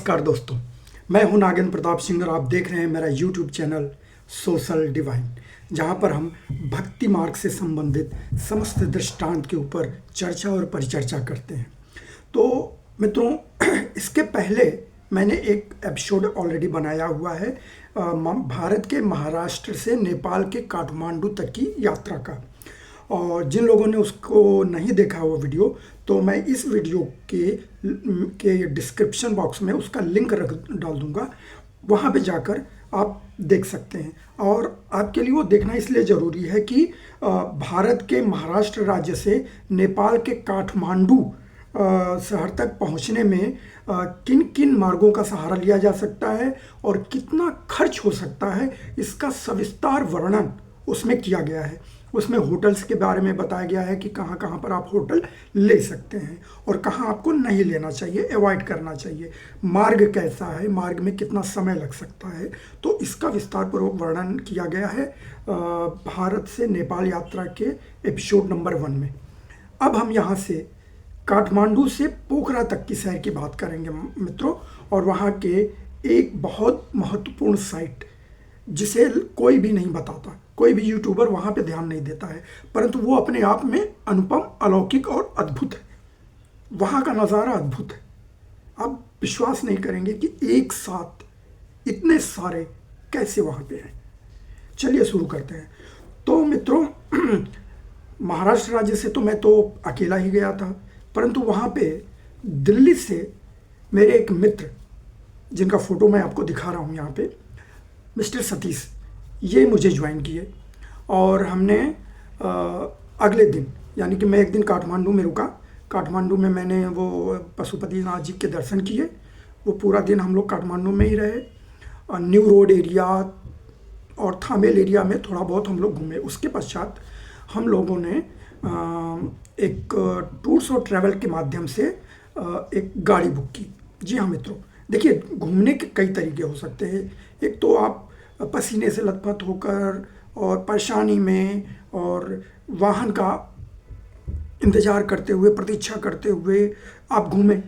नमस्कार दोस्तों, मैं हूं नागेंद्र प्रताप सिंह और आप देख रहे हैं मेरा यूट्यूब चैनल सोशल डिवाइन, जहां पर हम भक्ति मार्ग से संबंधित समस्त दृष्टांत के ऊपर चर्चा और परिचर्चा करते हैं। तो मित्रों, इसके पहले मैंने एक एपिसोड ऑलरेडी बनाया हुआ है भारत के महाराष्ट्र से नेपाल के काठमांडू तक की यात्रा का, और जिन लोगों ने उसको नहीं देखा वो वीडियो, तो मैं इस वीडियो के डिस्क्रिप्शन बॉक्स में उसका लिंक डाल दूंगा। वहाँ पे जाकर आप देख सकते हैं। और आपके लिए वो देखना इसलिए ज़रूरी है कि भारत के महाराष्ट्र राज्य से नेपाल के काठमांडू शहर तक पहुंचने में किन किन मार्गों का सहारा लिया जा सकता है और कितना खर्च हो सकता है, इसका सविस्तार वर्णन उसमें किया गया है। उसमें होटल्स के बारे में बताया गया है कि कहाँ कहाँ पर आप होटल ले सकते हैं और कहाँ आपको नहीं लेना चाहिए, अवॉइड करना चाहिए, मार्ग कैसा है, मार्ग में कितना समय लग सकता है। तो इसका विस्तारपूर्वक वर्णन किया गया है भारत से नेपाल यात्रा के एपिसोड नंबर 1 में। अब हम यहाँ से काठमांडू से पोखरा तक की सैर की बात करेंगे मित्रों, और वहाँ के एक बहुत महत्वपूर्ण साइट जिसे कोई भी नहीं बताता, कोई भी यूट्यूबर वहाँ पे ध्यान नहीं देता है, परंतु वो अपने आप में अनुपम, अलौकिक और अद्भुत है। वहाँ का नज़ारा अद्भुत है। आप विश्वास नहीं करेंगे कि एक साथ इतने सारे कैसे वहाँ पे हैं। चलिए शुरू करते हैं। तो मित्रों, महाराष्ट्र राज्य से तो मैं तो अकेला ही गया था, परंतु वहाँ पे दिल्ली से मेरे एक मित्र, जिनका फ़ोटो मैं आपको दिखा रहा हूँ यहाँ पे, मिस्टर सतीश, ये मुझे ज्वाइन किए। और हमने अगले दिन, यानी कि मैं एक दिन काठमांडू में रुका। काठमांडू में मैंने वो पशुपतिनाथ जी के दर्शन किए। वो पूरा दिन हम लोग काठमांडू में ही रहे। न्यू रोड एरिया और थामेल एरिया में थोड़ा बहुत हम लोग घूमे। उसके पश्चात हम लोगों ने एक टूर्स और ट्रैवल के माध्यम से एक गाड़ी बुक की। जी हाँ मित्रों, देखिए, घूमने के कई तरीके हो सकते हैं। एक तो आप पसीने से लथपथ होकर और परेशानी में और वाहन का इंतज़ार करते हुए, प्रतीक्षा करते हुए आप घूमें,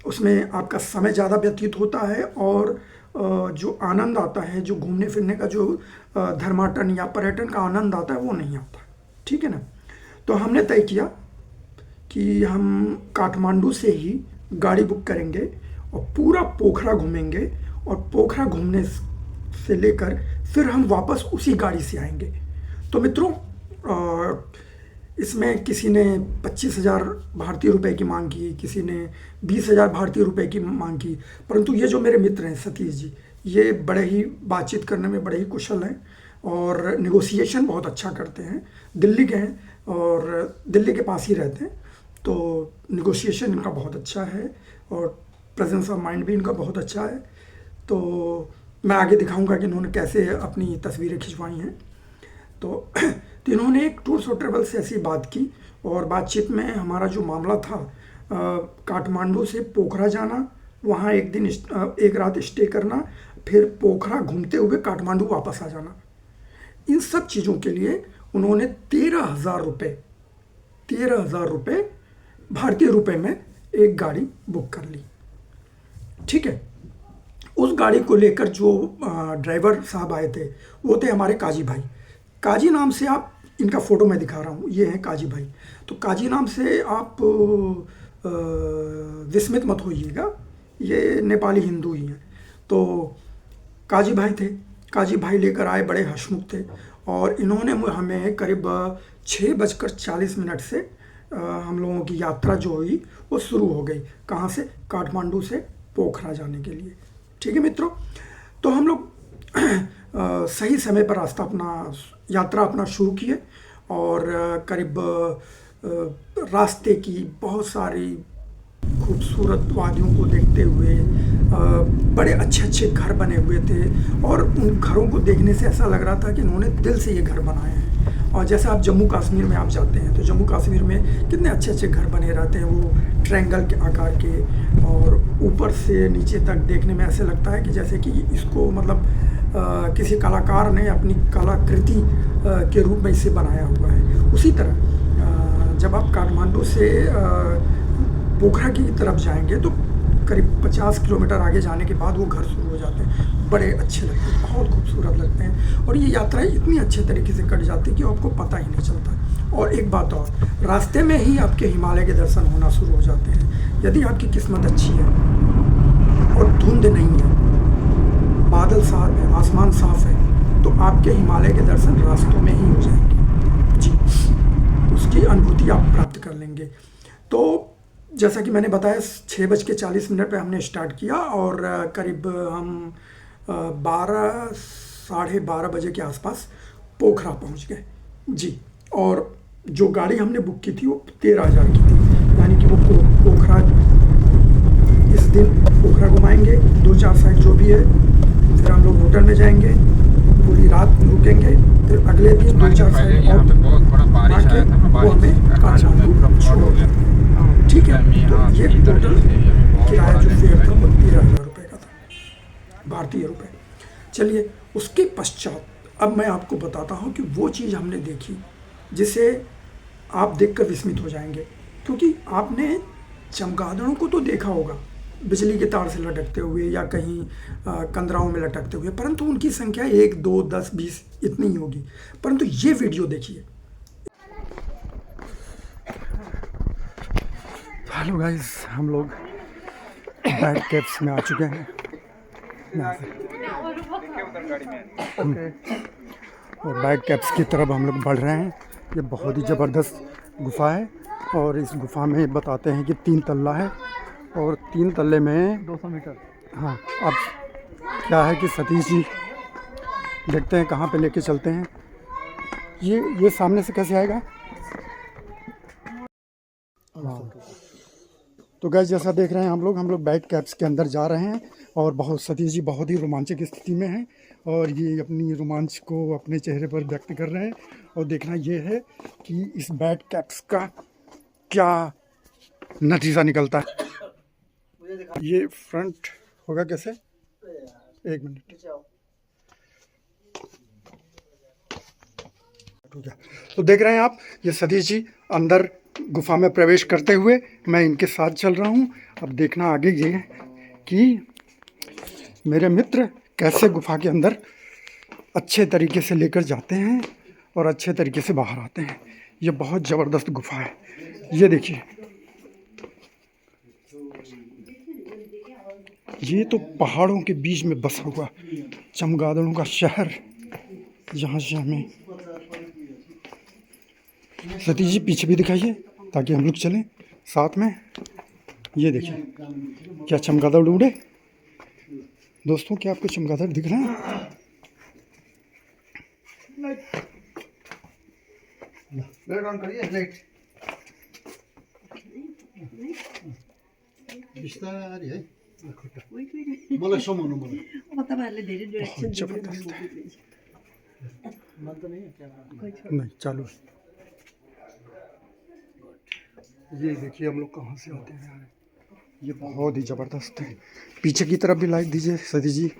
उसमें आपका समय ज़्यादा व्यतीत होता है और जो आनंद आता है, जो घूमने फिरने का जो धर्माटन या पर्यटन का आनंद आता है, वो नहीं आता। ठीक है ना। तो हमने तय किया कि हम काठमांडू से ही गाड़ी बुक करेंगे और पूरा पोखरा घूमेंगे, और पोखरा घूमने से लेकर फिर हम वापस उसी गाड़ी से आएंगे। तो मित्रों, इसमें किसी ने 25,000 भारतीय रुपए की मांग की, किसी ने 20,000 भारतीय रुपए की मांग की, परंतु ये जो मेरे मित्र हैं सतीश जी, ये बड़े ही बातचीत करने में बड़े ही कुशल हैं और नेगोशिएशन बहुत अच्छा करते हैं। दिल्ली के हैं और दिल्ली के पास ही रहते हैं, तो नेगोशिएशन इनका बहुत अच्छा है और प्रेजेंस ऑफ माइंड भी इनका बहुत अच्छा है। तो मैं आगे दिखाऊंगा कि इन्होंने कैसे अपनी तस्वीरें खिंचवाई हैं। तो इन्होंने एक टूर्स और ट्रैवल से ऐसी बात की, और बातचीत में हमारा जो मामला था, काठमांडू से पोखरा जाना, वहाँ एक रात स्टे करना, फिर पोखरा घूमते हुए काठमांडू वापस आ जाना। इन सब चीज़ों के लिए उन्होंने 13,000 रुपये भारतीय रुपए में एक गाड़ी बुक कर ली। ठीक है। उस गाड़ी को लेकर जो ड्राइवर साहब आए थे, वो थे हमारे काजी भाई। काजी नाम से, आप इनका फ़ोटो मैं दिखा रहा हूँ, ये हैं काजी भाई। तो काजी नाम से आप विस्मित मत होइएगा, ये नेपाली हिंदू ही हैं। तो काजी भाई थे, काजी भाई लेकर आए, बड़े हंसमुख थे, और इन्होंने हमें करीब 6:40 से हम लोगों की यात्रा जो हुई वो शुरू हो गई। कहाँ से? काठमांडू से पोखरा जाने के लिए। ठीक है मित्रों, तो हम लोग सही समय पर यात्रा अपना शुरू किए, और करीब रास्ते की बहुत सारी खूबसूरत वादियों को देखते हुए, बड़े अच्छे अच्छे घर बने हुए थे, और उन घरों को देखने से ऐसा लग रहा था कि इन्होंने दिल से ये घर बनाए हैं। और जैसे आप जम्मू कश्मीर में आप जाते हैं, तो जम्मू कश्मीर में कितने अच्छे अच्छे घर बने रहते हैं, वो ट्रायंगल के आकार के, और ऊपर से नीचे तक देखने में ऐसे लगता है कि जैसे कि इसको मतलब किसी कलाकार ने अपनी कलाकृति के रूप में इसे बनाया हुआ है। उसी तरह जब आप काठमांडू से पोखरा की तरफ जाएंगे तो करीब 50 किलोमीटर आगे जाने के बाद वो घर शुरू हो जाते हैं। बड़े अच्छे लगते हैं, बहुत खूबसूरत लगते हैं, और ये यात्राएं इतनी अच्छे तरीके से कट जाती है कि आपको पता ही नहीं चलता। और एक बात और, रास्ते में ही आपके हिमालय के दर्शन होना शुरू हो जाते हैं। यदि आपकी किस्मत अच्छी है और धुंध नहीं है, बादल साफ है, आसमान साफ है, तो आपके हिमालय के दर्शन रास्तों में ही हो जाएंगे जी। उसकी अनुभूति आप प्राप्त कर लेंगे। तो जैसा कि मैंने बताया 6:40 पे हमने स्टार्ट किया, और करीब हम 12 साढ़े 12 बजे के आसपास पोखरा पहुंच गए जी। और जो गाड़ी हमने बुक की थी वो 13,000 की थी, यानी कि वो पोखरा, इस दिन पोखरा घुमाएंगे, 2-4 साइड जो भी है, फिर हम लोग होटल में जाएंगे, पूरी रात रुकेंगे, फिर अगले दिन 2-4 साइड और आके वो हमें काठमांडू छोड़ोगे। ठीक है, तो ये टोटल किराया जो फेयर था वो 13,000 रुपये का था, भारतीय रुपये। चलिए, उसके पश्चात अब मैं आपको बताता हूँ कि वो चीज़ हमने देखी जिसे आप देखकर विस्मित हो जाएंगे, क्योंकि आपने चमगादड़ों को तो देखा होगा बिजली के तार से लटकते हुए या कहीं कंदराओं में लटकते हुए, परंतु उनकी संख्या 1, 2, 10, 20 इतनी ही होगी। परंतु ये वीडियो देखिए। हेलो गाइस, हम लोग बैड कैप्स में आ चुके हैं और बैड कैप्स की तरफ हम लोग बढ़ रहे हैं। ये बहुत ही ज़बरदस्त गुफा है, और इस गुफा में बताते हैं कि 3 तल्ला है, और 3 तल्ले में 200 मीटर। हाँ, अब क्या है कि सतीश जी देखते हैं कहाँ पे लेके चलते हैं। ये सामने से कैसे आएगा? हाँ, तो गैस जैसा देख रहे हैं हम लोग बैड कैप्स के अंदर जा रहे हैं, और बहुत सतीश जी बहुत ही रोमांचक स्थिति में हैं, और ये अपनी रोमांच को अपने चेहरे पर व्यक्त कर रहे हैं। और देखना ये है कि इस बैड कैप्स का क्या नतीजा निकलता है। ये फ्रंट होगा कैसे? 1 मिनट। तो देख रहे हैं आप, ये सतीश जी अंदर गुफा में प्रवेश करते हुए, मैं इनके साथ चल रहा हूँ। अब देखना आगे ये कि मेरे मित्र कैसे गुफा के अंदर अच्छे तरीके से लेकर जाते हैं और अच्छे तरीके से बाहर आते हैं। ये बहुत ज़बरदस्त गुफा है, ये देखिए। ये तो पहाड़ों के बीच में बसा हुआ चमगादड़ों का शहर, जहाँ से हमें सतीश जी पीछे भी दिखाइए ताकि हम लोग चलें साथ में। ये देखिए क्या चमगादड़ उड़े दोस्तों, क्या आपको चमगादड़ दिख रहे हैं? नहीं, चालू। ये देखिए हम लोग कहाँ से आते हैं यार, ये बहुत ही ज़बरदस्त है। पीछे की तरफ भी लाइट दीजिए सतीश जी।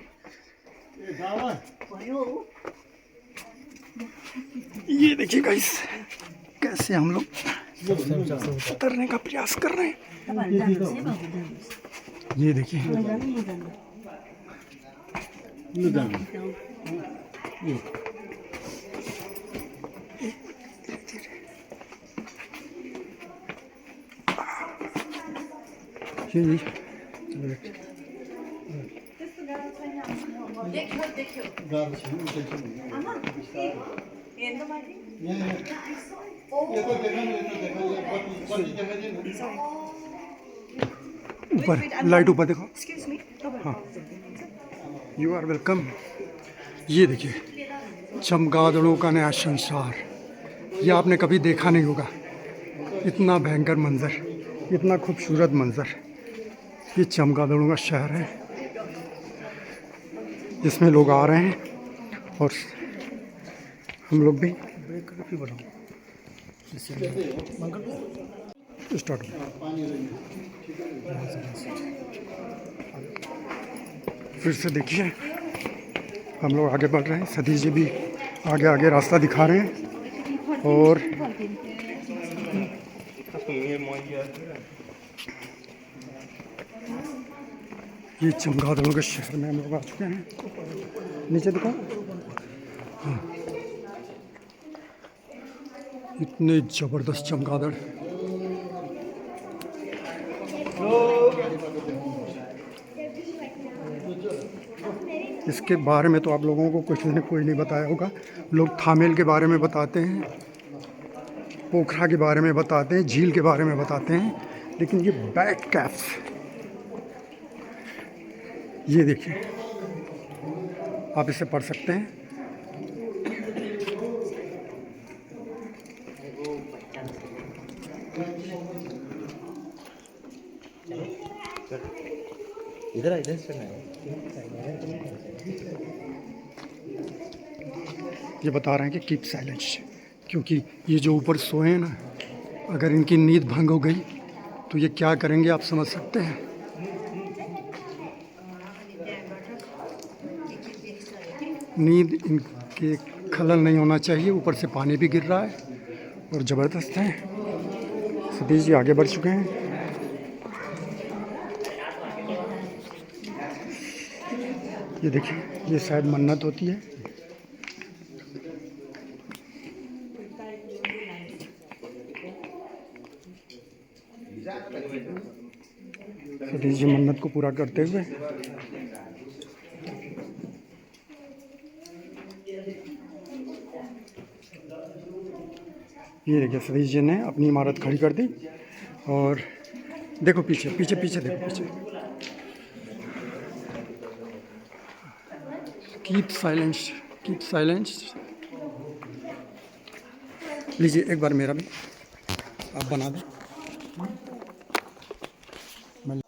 ये देखिए गाइस, कैसे हम लोग उतरने का प्रयास कर रहे हैं। ये देखिए, ये ऊपर लाइट ऊपर देखो। हाँ, यू आर वेलकम। ये देखिए चमगादड़ों का नया संसार, ये आपने कभी देखा नहीं होगा। इतना भयंकर मंजर, इतना खूबसूरत मंजर। ये चमगादड़ों का शहर है जिसमें लोग आ रहे हैं, और हम लोग भी स्टार्ट। फिर से देखिए हम लोग आगे बढ़ रहे हैं, सतीश जी भी आगे आगे रास्ता दिखा रहे हैं। और ये चमगादड़ों के शहर में हम लोग आ चुके हैं। नीचे दिखा, हाँ, इतने ज़बरदस्त चमगादड़। इसके बारे में तो आप लोगों को कुछ ने कोई नहीं बताया होगा। लोग थामेल के बारे में बताते हैं, पोखरा के बारे में बताते हैं, झील के बारे में बताते हैं, लेकिन ये बैट कैप्स, ये देखिए, आप इसे पढ़ सकते हैं। इधर इधर से नहीं। ये बता रहे हैं कि कीप साइलेंस, क्योंकि ये जो ऊपर सोए हैं ना, अगर इनकी नींद भंग हो गई तो ये क्या करेंगे आप समझ सकते हैं। नींद इनके खलल नहीं होना चाहिए। ऊपर से पानी भी गिर रहा है और ज़बरदस्त है। सतीश जी आगे बढ़ चुके हैं। ये देखिए, ये शायद मन्नत होती है। सतीश जी मन्नत को पूरा करते हुए ये देखिए, सतीश जी ने अपनी इमारत खड़ी कर दी। और देखो पीछे पीछे पीछे देखो, पीछे कीप साइलेंस, कीप साइलेंस। लीजिए एक बार मेरा भी आप बना दें। मैं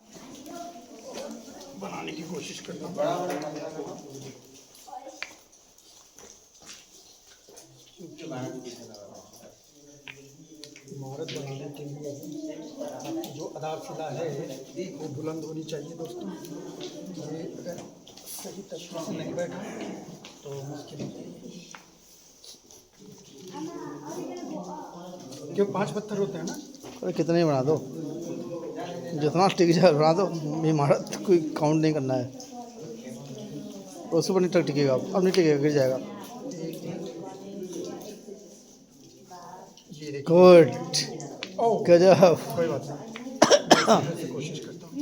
बनाने की कोशिश करता हूँ। इमारत बनाने के लिए आपकी जो आधारशिला है वो बुलंद होनी चाहिए दोस्तों। ये अगर सही तरीके से नहीं बैठा तो मुश्किल है। क्यों 5 पत्थर होते हैं ना? अरे कितने ही बना दो, जितना टिक जाए बना दो। इमारत कोई काउंट नहीं करना है। उसके ऊपर नहीं तक टिकेगा, अब नहीं टिकेगा, गिर जाएगा। ये देखिए, गुड, गजब। कोई बात नहीं, कोशिश करता हूँ।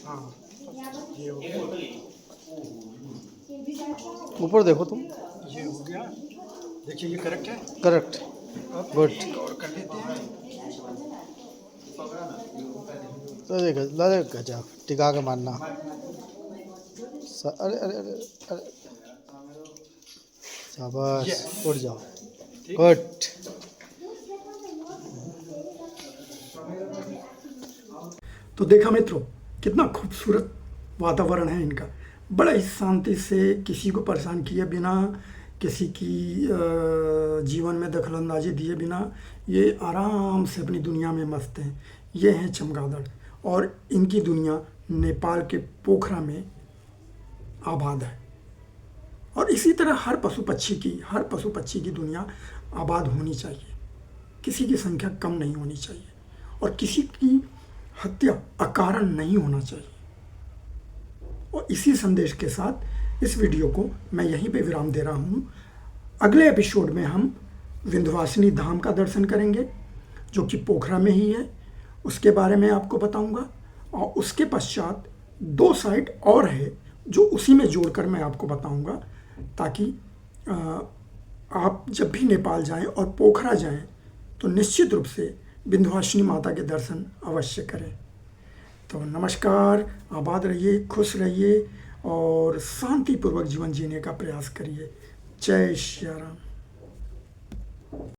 हाँ, ये हो गया, ऊपर देखो तुम। ये हो गया। देखिए ये करेक्ट है। करेक्ट, अब गुड। और कर लेते हैं। तो देखो लगे गजब, टिका के मारना। अरे अरे अरे अरे, शाबाश, उठ जाओ। गुड। तो देखा मित्रों, कितना खूबसूरत वातावरण है इनका। बड़ा ही शांति से, किसी को परेशान किए बिना, किसी की जीवन में दखलंदाजी दिए बिना, ये आराम से अपनी दुनिया में मस्त हैं। ये हैं चमगादड़, और इनकी दुनिया नेपाल के पोखरा में आबाद है। और इसी तरह हर पशु पक्षी की दुनिया आबाद होनी चाहिए। किसी की संख्या कम नहीं होनी चाहिए, और किसी की हत्या अकारण नहीं होना चाहिए। और इसी संदेश के साथ इस वीडियो को मैं यहीं पे विराम दे रहा हूँ। अगले एपिसोड में हम विंध्यवासिनी धाम का दर्शन करेंगे, जो कि पोखरा में ही है। उसके बारे में आपको बताऊंगा, और उसके पश्चात 2 साइट और है जो उसी में जोड़कर मैं आपको बताऊंगा, ताकि आप जब भी नेपाल जाएं और पोखरा जाएं तो निश्चित रूप से विंध्यवासिनी माता के दर्शन अवश्य करें। तो नमस्कार, आबाद रहिए, खुश रहिए और शांतिपूर्वक जीवन जीने का प्रयास करिए। जय श्री राम।